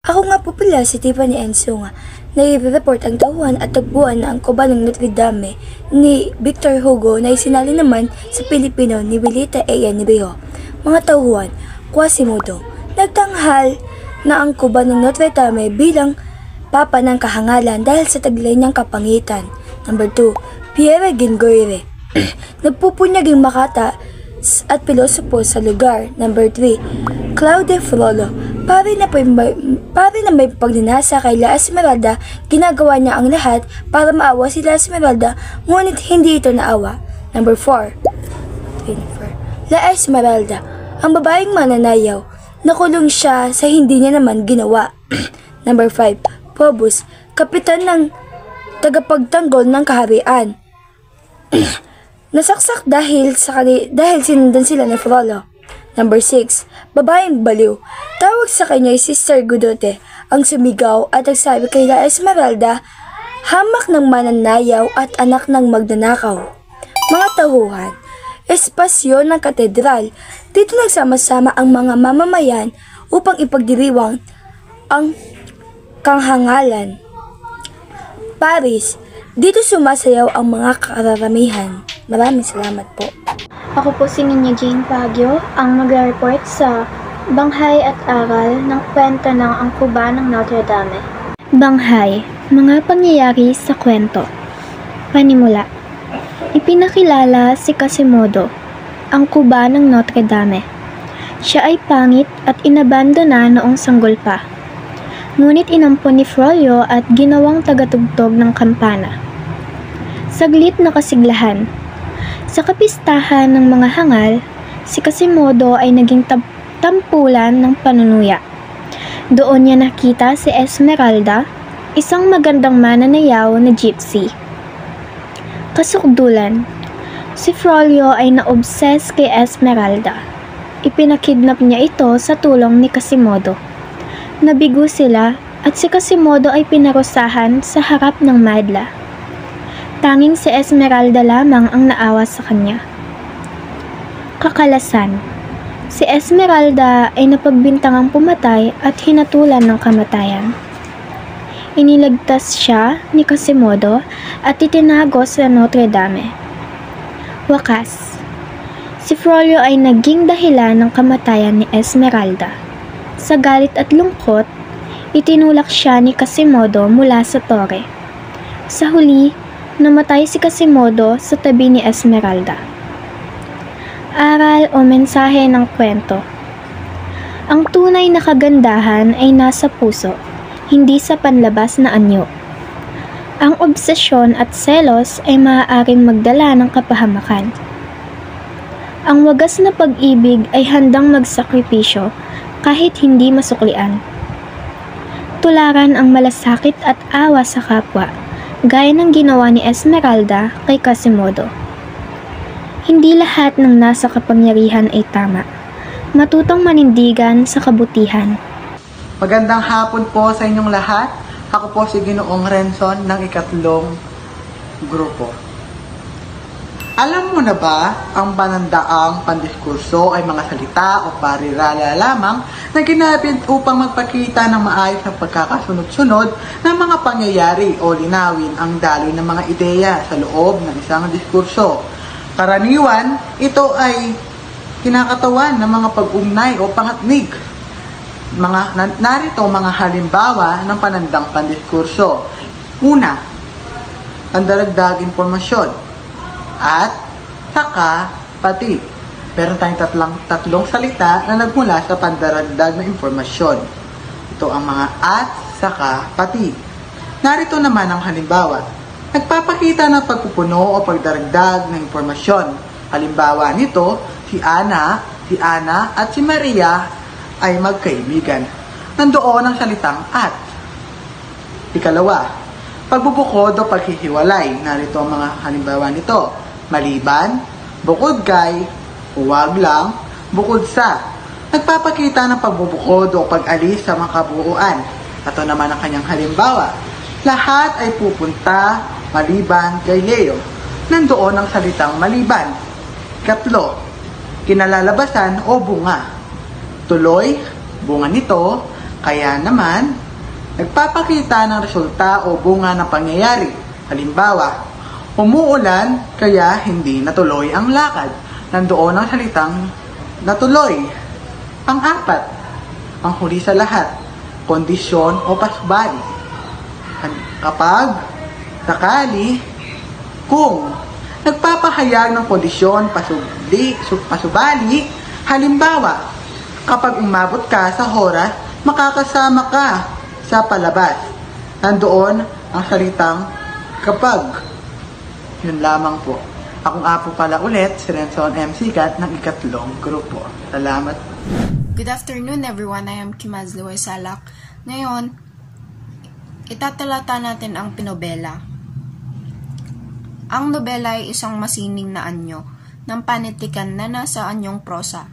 Ako nga po pala si Tiffany Enzo nga. Nai-report ang tauhan at tagpuan na ang kuba ng Notre Dame ni Victor Hugo na isinali naman sa Pilipino ni Wilita Ea Nibiho. Mga tauhan, Quasimodo. Nagtanghal na ang kuba ng Notre Dame bilang papa ng kahangalan dahil sa taglay niyang kapangitan. Number 2, Pierre Gingoire. Nagpupunyaging makata at pilosopo sa lugar. Number 3, Claude Frollo. Pare na may pagninasa kay La Esmeralda, ginagawa niya ang lahat para maawa si La Esmeralda, ngunit hindi ito naawa. Number 4, La Esmeralda. Ang babaeng mananayaw, nakulong siya sa hindi niya naman ginawa. Number 5, Phobos. Kapitan ng tagapagtanggol ng kaharian. Nasaksak dahil sinundan sila ni Frollo. Number 6, babaeng baliw. Tawag sa kanya Sister Gudote ang sumigaw at nagsabi kay La Esmeralda, hamak ng mananayaw at anak ng magnanakaw. Mga tauhan, espasyo ng katedral. Dito nagsama-sama ang mga mamamayan upang ipagdiriwang ang kahangalan. Paris, dito sumasayaw ang mga kararamihan. Maraming salamat po. Ako po si Ninya Jane Baguio, ang mag-report sa Banghay at Aral ng kwento ng Ang Kuba ng Notre Dame. Banghay, mga pangyayari sa kwento. Panimula. Ipinakilala si Quasimodo, ang kuba ng Notre Dame. Siya ay pangit at inabandona noong sanggol pa. Ngunit inampon ni Frollo at ginawang tagatugtog ng kampana. Saglit na kasiglahan. Sa kapistahan ng mga hangal, si Quasimodo ay naging tampulan ng panunuya. Doon niya nakita si Esmeralda, isang magandang mananayaw na gypsy. Kasukdulan, si Frollo ay na-obsess kay Esmeralda. Ipinakidnap niya ito sa tulong ni Quasimodo. Nabigo sila at si Quasimodo ay pinarusahan sa harap ng madla. Tanging si Esmeralda lamang ang naawa sa kanya. Kakalasan. Si Esmeralda ay napagbintangang pumatay at hinatulan ng kamatayan. Iniligtas siya ni Quasimodo at itinago sa Notre Dame. Wakas. Si Frollo ay naging dahilan ng kamatayan ni Esmeralda. Sa galit at lungkot, itinulak siya ni Quasimodo mula sa tore. Sa huli, namatay si Quasimodo sa tabi ni Esmeralda. Aral o mensahe ng kwento. Ang tunay na kagandahan ay nasa puso, hindi sa panlabas na anyo. Ang obsesyon at selos ay maaaring magdala ng kapahamakan. Ang wagas na pag-ibig ay handang magsakripisyo kahit hindi masuklian. Tularan ang malasakit at awa sa kapwa, gaya ng ginawa ni Esmeralda kay Quasimodo. Hindi lahat ng nasa kapangyarihan ay tama. Matutong manindigan sa kabutihan. Magandang hapon po sa inyong lahat. Ako po si Ginoong Renson ng ikatlong grupo. Alam mo na ba, ang panandaang pandiskurso ay mga salita o parirala lamang na ginamit upang magpakita ng maayos na pagkakasunod-sunod ng mga pangyayari o linawin ang daloy ng mga ideya sa loob ng isang diskurso. Karaniwan, ito ay kinakatawan ng mga pag-ugnay o pangatnig. Narito mga halimbawa ng panandang pandiskurso. Una, pandaragdag informasyon. At saka pati. Meron tayong tatlong salita na nagmula sa pandaragdag na informasyon. Ito ang mga at, saka, pati. Narito naman ang halimbawa. Nagpapakita ng pagpupuno o pagdaragdag ng informasyon. Halimbawa nito, si Ana, at si Maria ay magkaibigan. Nandoon ang salitang at. Ikalawa, pagbubukod o paghihiwalay. Narito ang mga halimbawa nito. Maliban, bukod kay, huwag lang, bukod sa. Nagpapakita ng pagbubukod o pag-alis sa mga kabuuan. Ito naman ang kanyang halimbawa. Lahat ay pupunta, maliban kay Leo. Nandoon ang salitang maliban. Ikatlo, kinalalabasan o bunga. Tuloy, bunga nito, Kaya naman, nagpapakita ng resulta o bunga ng pangyayari. Halimbawa, umuulan kaya hindi natuloy ang lakad. Nandoon ang salitang natuloy. Pang-apat, ang huli sa lahat, kondisyon o pasubali. Kapag, sakali, kung nagpapahayag ng kondisyon, pasubali, halimbawa, kapag umabot ka sa oras, makakasama ka sa palabas. Nandoon ang salitang kapag. Yun lamang po. Ako nga po pala ulit, si Renson M. Sigat ng ikatlong grupo. Salamat. Good afternoon everyone, I am Kimaz Luway Salak. Ngayon, itatalata natin ang pinobela. Ang nobela ay isang masining na anyo ng panitikan na nasa anyong prosa.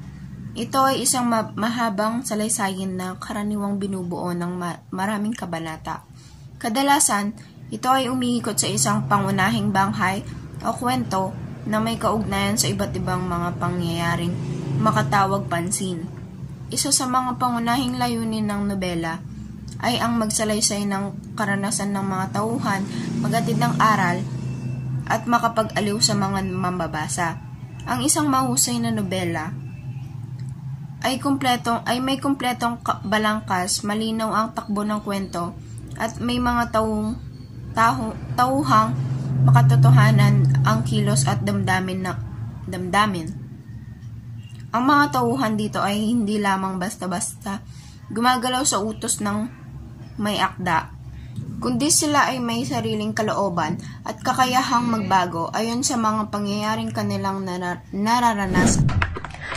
Ito ay isang mahabang salaysayin na karaniwang binubuo ng maraming kabanata. Kadalasan, ito ay umiikot sa isang pangunahing banghay o kwento na may kaugnayan sa iba't ibang mga pangyayaring makatawag pansin. Isa sa mga pangunahing layunin ng nobela ay ang magsalaysay ng karanasan ng mga tauhan, maghatid ng aral, at makapag-aliw sa mga mambabasa. Ang isang mahusay na nobela ay may kumpletong balangkas, malinaw ang takbo ng kwento, at may mga tauhang makatotohanan ang kilos at damdamin. Ang mga tauhan dito ay hindi lamang basta-basta gumagalaw sa utos ng may akda, kundi sila ay may sariling kalooban at kakayahang magbago ayon sa mga pangyayaring kanilang nararanasan.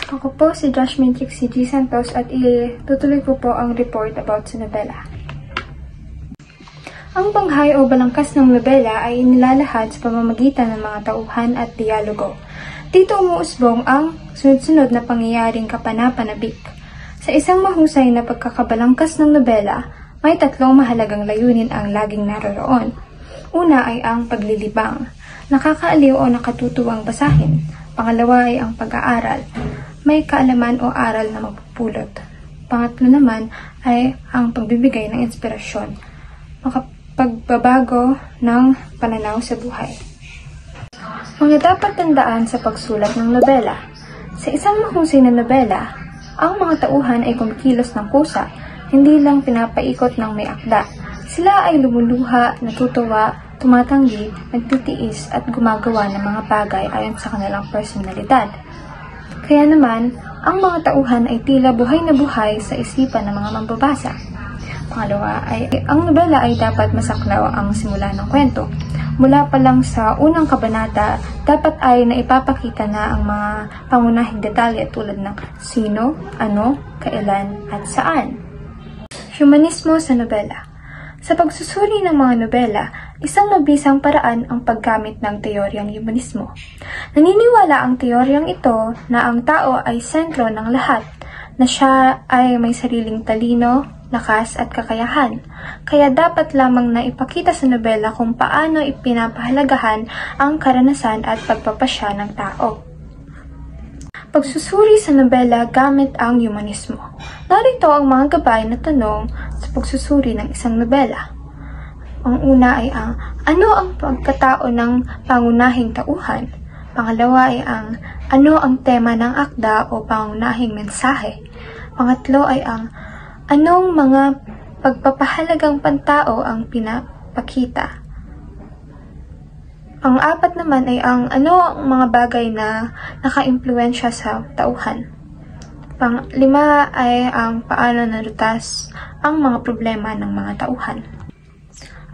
Ako po si Josh Mintrix C. G. Santos at itutuloy ko po ang report about sa nobela. Ang banghay o balangkas ng nobela ay inilalahad sa pamamagitan ng mga tauhan at dialogo. Dito umuusbong ang sunod-sunod na pangyayaring kapanapanabik. Sa isang mahusay na pagkakabalangkas ng nobela, may tatlong mahalagang layunin ang laging naroroon. Una ay ang paglilibang, nakakaaliw o nakatutuwang basahin. Pangalawa ay ang pag-aaral, may kaalaman o aral na magpupulot. Pangatlo naman ay ang pagbibigay ng inspirasyon, makapagbabago ng pananaw sa buhay. Mga dapat tandaan sa pagsulat ng nobela. Sa isang mahusay na nobela, ang mga tauhan ay kumikilos ng kusa, hindi lang pinapaikot ng may akda. Sila ay lumuluha, natutuwa, tumatanggi, nagtitiis at gumagawa ng mga bagay ayon sa kanilang personalidad. Kaya naman, ang mga tauhan ay tila buhay na buhay sa isipan ng mga mambabasa. Pangalawa ay ang nobela ay dapat masaklaw ang simula ng kwento. Mula pa lang sa unang kabanata, dapat ay naipapakita na ang mga pangunahing detalye tulad ng sino, ano, kailan, at saan. Humanismo sa nobela. Sa pagsusuri ng mga nobela, isang mabisang paraan ang paggamit ng teoryang humanismo. Naniniwala ang teoryang ito na ang tao ay sentro ng lahat, na siya ay may sariling talino, lakas at kakayahan. Kaya dapat lamang na ipakita sa nobela kung paano ipinapahalagahan ang karanasan at pagpapasya ng tao. Pagsusuri sa nobela gamit ang humanismo. Narito ang mga gabay na tanong sa pagsusuri ng isang nobela. Ang una ay ang ano ang pagkatao ng pangunahing tauhan? Pangalawa ay ang ano ang tema ng akda o pangunahing mensahe? Pangatlo ay ang anong mga pagpapahalagang pantao ang pinapakita? Pang-apat naman ay ang ano ang mga bagay na naka-impluwensya sa tauhan. Pang-lima ay ang paano nalutas ang mga problema ng mga tauhan.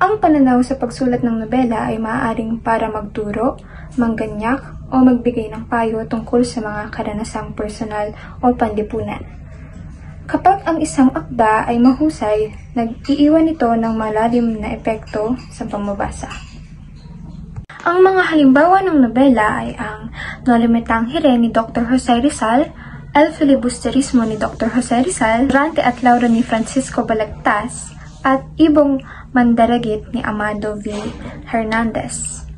Ang pananaw sa pagsulat ng nobela ay maaaring para magturo, mangganyak, o magbigay ng payo tungkol sa mga karanasang personal o panlipunan. Kapag ang isang akda ay mahusay, nag-iiwan ito ng malalim na epekto sa pamabasa. Ang mga halimbawa ng nobela ay ang No Limitang Hire ni Dr. Jose Rizal, El Filibusterismo ni Dr. Jose Rizal, Rante at Lauro ni Francisco Balagtas, at Ibong Mandaragit ni Amado V. Hernandez.